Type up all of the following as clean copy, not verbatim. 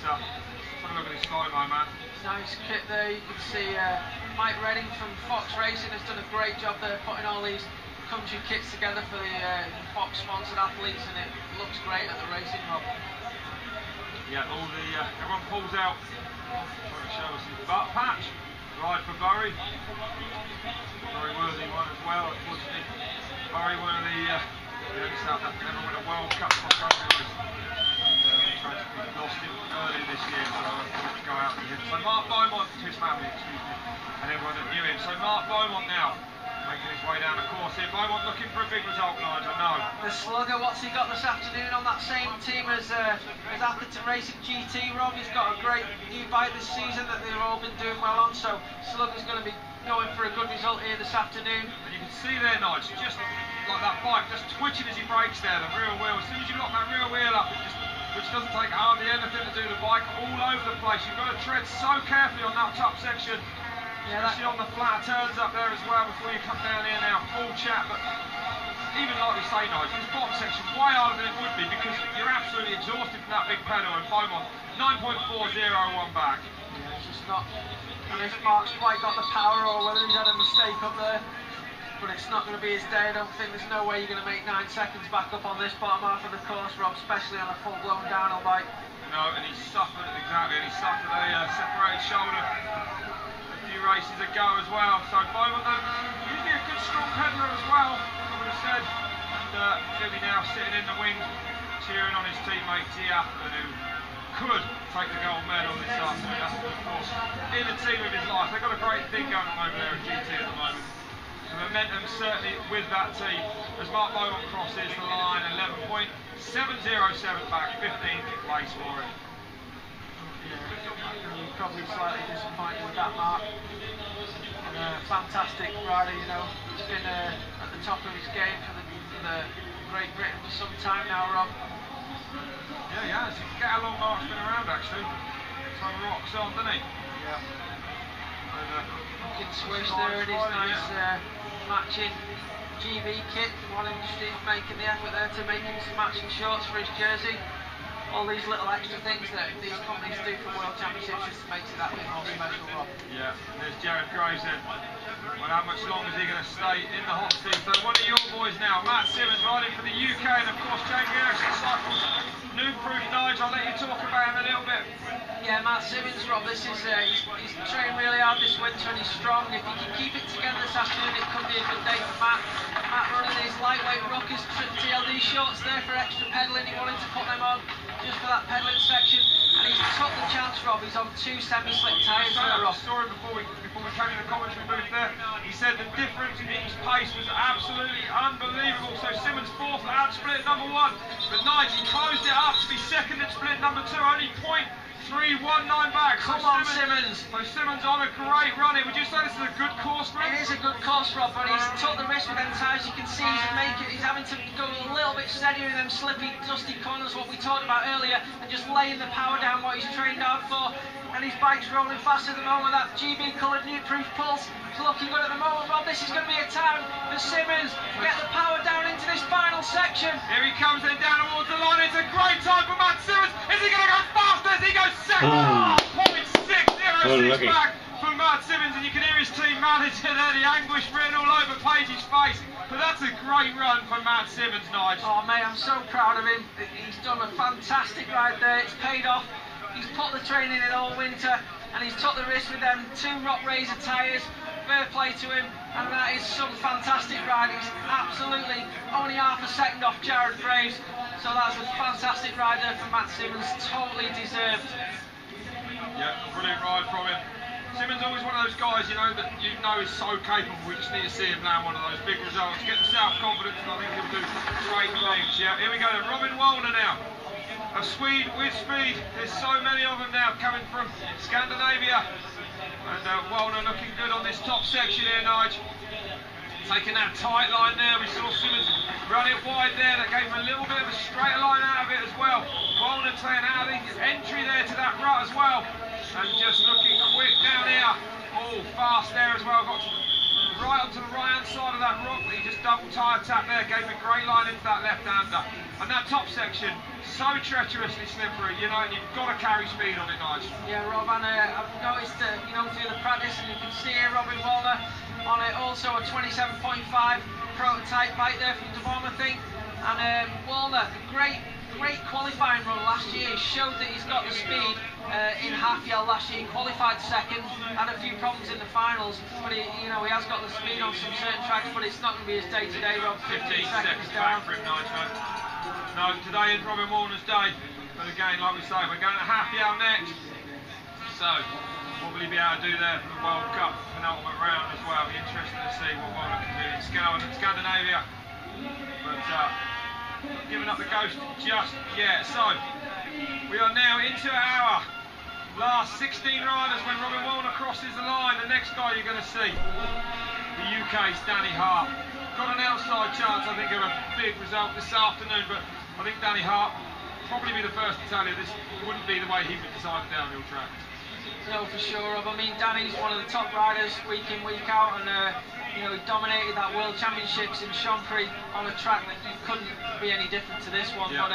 have a look at his slow-mo, man. Nice kit there. You can see Mike Redding from Fox Racing has done a great job there, putting all these country kits together for the Fox sponsored athletes, and it looks great at the racing, Rob. Yeah, everyone pulls out. Trying to show us his butt patch. Ride for Burry. Very worthy one as well. Unfortunately, Burry, one of the only South African ever win a World Cup cross country race. Tragically lost him early this year, so I wanted to go out with him. So Mark Beaumont, to his family, excuse me, and everyone that knew him. So Mark Beaumont now, making his way down the course here. Beaumont looking for a big result, Nigel, I know. The Slugger, what's he got this afternoon on that same team as Atherton Racing GT, Rob? He's got a great new bike this season that they've all been doing well on, so Slugger's going to be going for a good result here this afternoon. And you can see there, Nigel, just like that bike, just twitching as he brakes there, the rear wheel. As soon as you lock that rear wheel up, which doesn't take hardly anything to do the bike, all over the place. You've got to tread so carefully on that top section. Yeah, especially on the flat turns up there as well before you come down here now, full chat. But even like we say, Nigel, this bottom section way harder than it would be because you're absolutely exhausted from that big pedal. And Beaumont, 9.401 back. Yeah, it's just not. And if Mark's quite got the power or whether he's had a mistake up there. But it's not going to be his day. I don't think there's no way you're going to make 9 seconds back up on this bottom half of the course, Rob, especially on a full-blown downhill bike. No, and he suffered, exactly, and he suffered a separated shoulder a few races ago as well. So Beaumont, usually a good strong pedaler as well, I would have said. And Billy now sitting in the wing, cheering on his teammate T. Atherton, who could take the gold medal this afternoon. That's of course in the team of his life. They've got a great thing going on over there at GT at the moment. The momentum certainly with that team as Mark Beaumont crosses the line, 11.707 back, 15th place for him. Yeah, you're probably slightly disappointed with that, Mark. Fantastic rider, you know. He's been at the top of his game for the Great Britain for some time now, Rob. Yeah, he has. You forget how long Mark's been around actually. So rocks on, doesn't he? Yeah. Looking Swiss there in his nice matching GB kit. One Industries making the effort there to make him some matching shorts for his jersey. All these little extra things that these companies do for World Championships just makes it that bit more special, Rob. Yeah, there's Jared Graves then. Well, how much longer is he going to stay in the hot seat? So one of your boys now, Matt Simmons, riding for the UK, and of course Jamie Ericsson cycles new proof. Nigel, I'll let you talk about him a little bit. Yeah, Matt Simmons, Rob, this is he's trained really hard this winter and he's strong. If he can keep it together this afternoon, it could be a good day for Matt. Matt running his lightweight Ruckers TLD shorts there for extra pedalling. He wanted to put them on just for that pedalling section, and he's took the chance, Rob. He's on 2 semi-slick tyres there, Rob. I saw him before we came in the commentary booth there. He said the difference in his pace was absolutely unbelievable. So Simmons fourth at split number 1, but Nigel closed it up to be second at split number 2, only 0.319 back. Come on, Simmons. So Simmons on a great run here. Would you say this is a good course for him? It is a good course, Rob, but he's took the risk with them tyres. You can see he's having to go a little bit steadier in them slippy, dusty corners, what we talked about earlier, and just laying the power down, what he's trained hard for. And his bike's rolling fast at the moment. That GB coloured new proof pulse is looking good at the moment, Rob. This is going to be a time for Simmons to get the power down into this final section. Here he comes then down towards the line. It's a great time for Matt Simmons. Is he going to go faster as he goes second? 0.606 back for Matt Simmons, and you can hear his team manager there, the anguish written all over Page's face. But that's a great run for Matt Simmons, Nigel. Oh mate, I'm so proud of him. He's done a fantastic ride there. It's paid off. He's put the training in all winter, and he's took the risk with them 2 Rock Razor tyres. Fair play to him, and that is some fantastic ride. He's absolutely only half a second off Jared Graves, so that's a fantastic ride there for Matt Simmons, totally deserved. Yeah, brilliant ride from him. Simmons always one of those guys, you know, that you know is so capable. We just need to see him land one of those big results, get the self-confidence, and I think he'll do great things. Yeah, here we go then, Robin Wallner now. A Swede with speed. There's so many of them now coming from Scandinavia. And Wallner looking good on this top section here, Nigel. Taking that tight line there. We saw Simmons run it wide there. That gave him a little bit of a straighter line out of it as well. Wallner taking out the entry there to that rut as well. And just looking quick down here. Oh, fast there as well. Got to right onto the right-hand side of that rock. He just double tyre tap there. Gave him a great line into that left-hander. And that top section, so treacherously slippery, you know, and you've got to carry speed on it, Nigel. Yeah, Rob, and I've noticed that, you know, through the practice, and you can see here Robin Wallner on it, also a 27.5 prototype bike there from Devon, I think. And Wallner, great qualifying run last year. He showed that he's got the speed in half yell last year. He qualified second, had a few problems in the finals, but he has got the speed on some certain tracks, but it's not going to be his day to day, Rob. 15 seconds back for him, Nigel. No, today is Robin Wallner's day, but again, like we say, we're going to half yell next. So, what will he be able to do there for the World Cup penultimate round as well? It'll be interesting to see what Wallner can do in Scandinavia. But not giving up the ghost just yet. So, we are now into our last 16 riders. When Robin Wallner crosses the line, the next guy you're going to see, the UK's Danny Hart. Got an outside chance, I think, of a big result this afternoon, but I think Danny Hart probably be the first to tell you this wouldn't be the way he would design a downhill track. No, for sure, Rob. I mean, Danny's one of the top riders week in, week out, and he dominated that World Championships in Chonburi on a track that couldn't be any different to this one. Yeah. But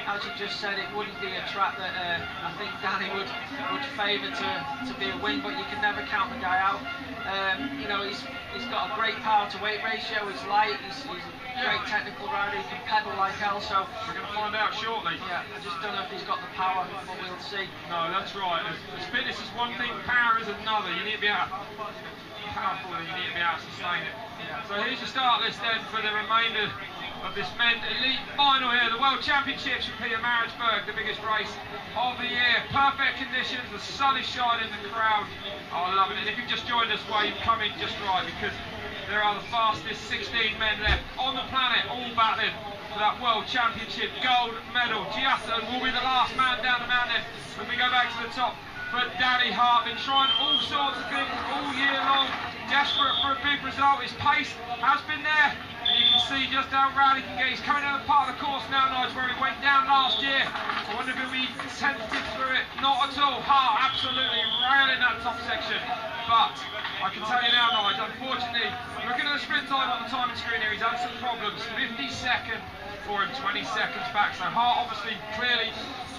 as you just said, it wouldn't be a track that I think Danny would favour to be a win. But you can never count the guy out. He's got a great power to weight ratio. He's light. He's a great technical rider. He can pedal like hell. So we're going to find out shortly. Yeah, I just don't know if he's got the power, but we'll see. No, that's right. As fitness is one thing, power is another. You need to be powerful, and you need to be able to sustain it. Yeah. So here's your start list then for the remainder of this men's elite final here, the World Championships from Pietermaritzburg, the biggest race of the year. Perfect conditions, the sun is shining, the crowd are loving it. And if you've just joined us, well, you've come in just right, because there are the fastest 16 men left on the planet, all battling for that World Championship gold medal. Giasson will be the last man down the mountain when we go back to the top. But Danny Hart been trying all sorts of things all year long, desperate for a big result. His pace has been there, and you can see just how rowdy he can get. He's coming down the part of the course now, Nigel, where he went down last year. I wonder if he'll be tentative through it. Not at all. Hart absolutely railing that top section. But I can tell you now, Nigel, unfortunately, looking at the sprint time on the timing screen here, he's had some problems. 52nd for him, 20 seconds back. So Hart obviously clearly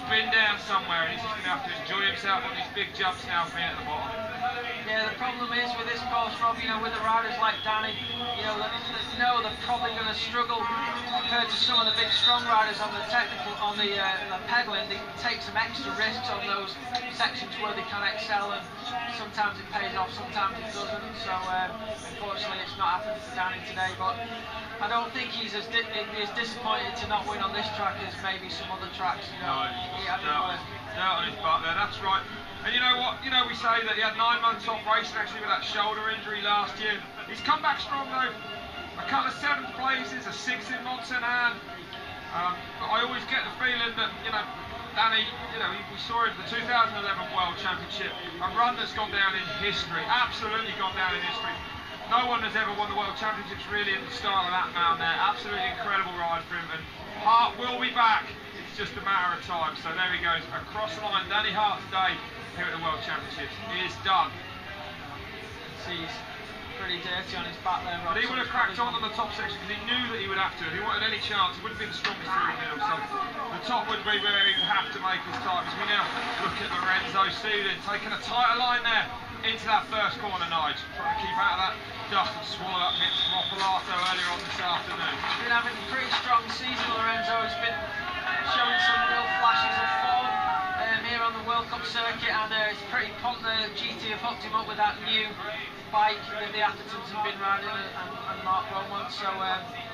been down somewhere, and he's just going to have to enjoy himself on these big jumps now from here at the bottom. Yeah, the problem is with this course, Rob, with the riders like Danny, they're probably going to struggle compared to some of the big strong riders on the technical, on the pedaling. They take some extra risks on those sections where they can excel, and sometimes it pays off, sometimes it doesn't. So unfortunately, it's not happening for Danny today. But I don't think he's as disappointed to not win on this track as maybe some other tracks. No, on his butt there, that's right. And you know what? We say that he had 9 months off racing actually with that shoulder injury last year. He's come back strong though. A couple of 7th places, a 6th in Mont-Saint-Anne. I always get the feeling that, Danny, we saw him at the 2011 World Championship, a run that's gone down in history, absolutely gone down in history. No one has ever won the World Championships really in the style of that man there. Absolutely incredible ride for him, and Hart will be back. It's just a matter of time. So there he goes, across the line. Danny Hart's day here at the World Championships is done. He's pretty dirty on his back there, Rob. But he would have cracked on the top section because he knew that he would have to. If he wanted any chance, it would have been the strongest through the middle. So the top would be where he would have to make his time. As we now look at Lorenzo Soudin taking a tighter line there into that first corner, Nigel. Trying to keep out of that dust and swallow up against Moppolato earlier on this afternoon. He's been having a pretty strong season, Lorenzo. He's been showing some real flashes of form here on the World Cup circuit, and it's pretty pumped. The GT have hooked him up with that new bike that the Athertons have been riding, and Mark Beaumont, so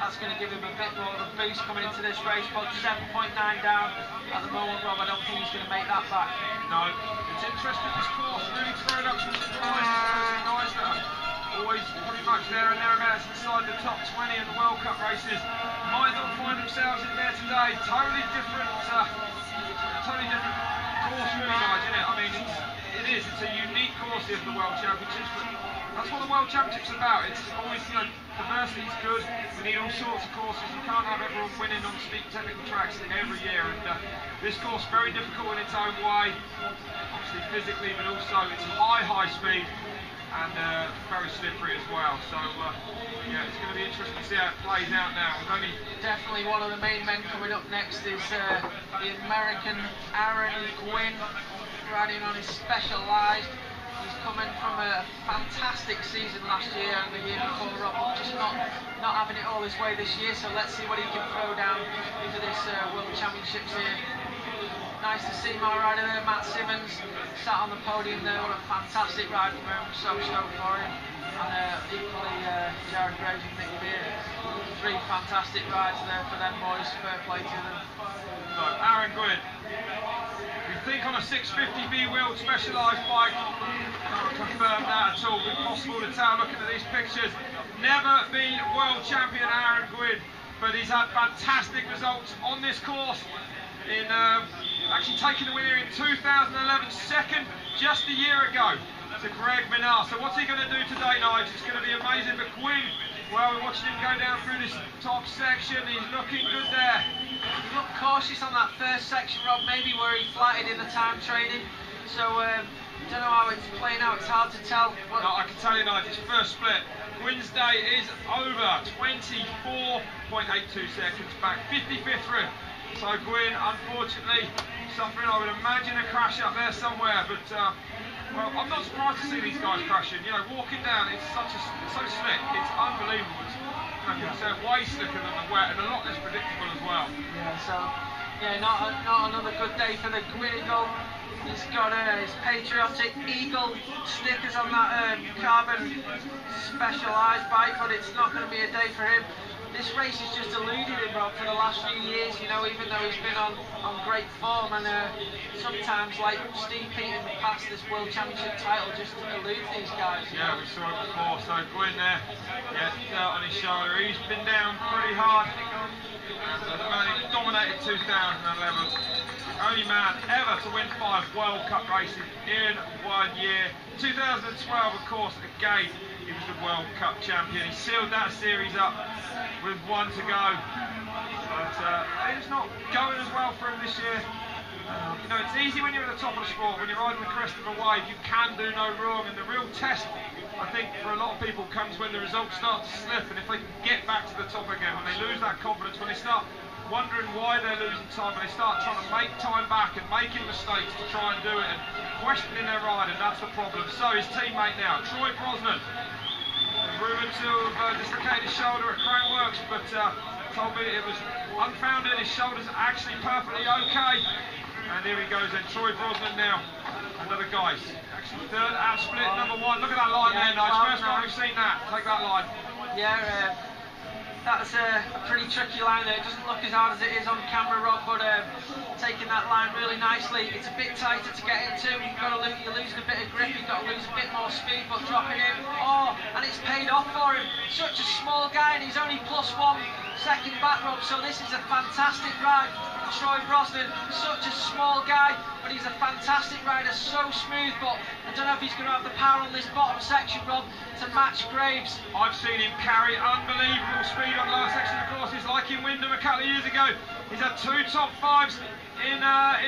that's going to give him a bit more of a boost coming into this race. But 7.9 down at the moment, Rob. I don't think he's going to make that back. No, it's interesting, this course really throwing up some guys that are always pretty much there and thereabouts inside the top 20 in the World Cup races. Might not find themselves in there today. Totally different course really, guys, isn't it? I mean, it's a unique course here for the World Championships, but that's what the World Championships are about. It's always, diversity is good. We need all sorts of courses. You can't have everyone winning on steep technical tracks every year, and this course very difficult in its own way, obviously physically, but also it's high speed. and very slippery as well. So yeah, it's going to be interesting to see how it plays out now. We've only definitely one of the main men coming up next is the American Aaron Gwynn, riding on his Specialized. He's coming from a fantastic season last year and the year before, Rob, but just not having it all his way this year. So let's see what he can throw down into this World Championships here. Nice to see my rider there, Matt Simmons, sat on the podium there. What a fantastic ride from him. So stoked for him. And equally Jared Graves and Nick Beard. 3 fantastic rides there for them boys. Fair play to them. So Aaron Gwynn. We think on a 650B wheeled Specialized bike, can't confirm that at all, but possible to tell looking at these pictures. Never been world champion Aaron Gwynn, but he's had fantastic results on this course. In actually taking the win here in 2011, second just a year ago to Greg Minnaar. So what's he going to do today, Nigel? It's going to be amazing. But Gwynn, well, we're watching him go down through this top section. He's looking good there. He looked cautious on that first section, Rob, maybe where he flatted in the time training. So don't know how it's playing out. It's hard to tell. No, I can tell you, Nigel, his first split. Gwynn's day is over. 24.82 seconds back, 55th through. So Gwynn, unfortunately, suffering, I would imagine, a crash up there somewhere. But well, I'm not surprised to see these guys crashing. You know, walking down, it's so slick. It's unbelievable. It's way slicker than the wet and a lot less predictable as well. Yeah. So yeah, not another good day for the Gwynn Eagle. He's got his patriotic eagle stickers on that carbon Specialized bike, but it's not going to be a day for him. This race has just eluded him, Rob, for the last few years, you know, even though he's been on great form, and sometimes, like Steve Pietermaritzburg past this World Championship title, just eludes these guys. Yeah, we saw it before. So Gwynn there, yeah, dirt on his shoulder. He's been down pretty hard. And the man who dominated 2011. Only man ever to win 5 World Cup races in 1 year. 2012, of course, again, he was the World Cup champion. He sealed that series up with 1 to go. But it's not going as well for him this year. You know, it's easy when you're at the top of the sport, when you're riding the crest of a wave, you can do no wrong. And the real test, I think, for a lot of people comes when the results start to slip. And if they can get back to the top again, when they lose that confidence, when they start wondering why they're losing time, and they start trying to make time back and making mistakes to try and do it and questioning their riding, that's the problem. So his teammate now, Troy Brosnan, rumoured to have dislocated his shoulder at Crankworks, but told me it was unfounded. His shoulder's actually perfectly okay. And here he goes then, Troy Brosnan now, another guy. Actually third out split, number 1. Look at that line there, nice. First time we've seen that. Take that line. Yeah, that's a pretty tricky line there. It doesn't look as hard as it is on camera, Rob, but taking that line really nicely. It's a bit tighter to get into. You're losing a bit of grip. You've got to lose a bit more speed, but dropping in. Oh, and it's paid off for him. Such a small guy, and he's only +1 second back, Rob. So this is a fantastic ride from Troy Brosnan. Such a small guy, but he's a fantastic rider. So smooth, but I don't know if he's going to have the power on this bottom section, Rob, to match Graves. I've seen him carry unbelievable speed on lower section of courses, like in Wyndham a couple of years ago. He's had 2 top 5s in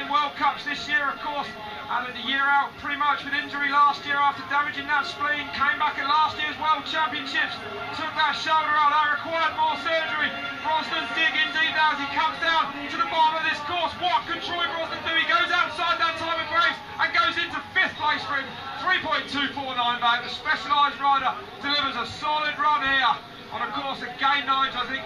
World Cups this year, of course. Had a year out pretty much with injury last year after damaging that spleen. Came back at last year's World Championships. Took that shoulder out. That required more surgery. Brosnan digging deep now as he comes down to the bottom of this course. What can Troy Brosnan do? He goes outside that time of Graves and goes into 5th place for him. 3.249 back. The Specialized rider delivers a solid run here on a course at Game 9, I think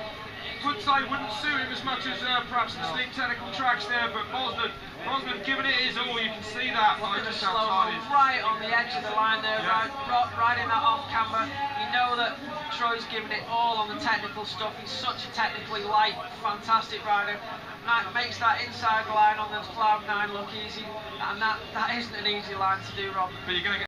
would say wouldn't suit him as much as perhaps the steep technical tracks there, but Brosnan giving it his all. You can see that. Just right on the edge of the line there, yeah. Riding that off camera. You know that Troy's giving it all on the technical stuff. He's such a technically light, fantastic rider. That makes that inside line on the cloud 9 look easy, and that isn't an easy line to do, Rob. But you're going to get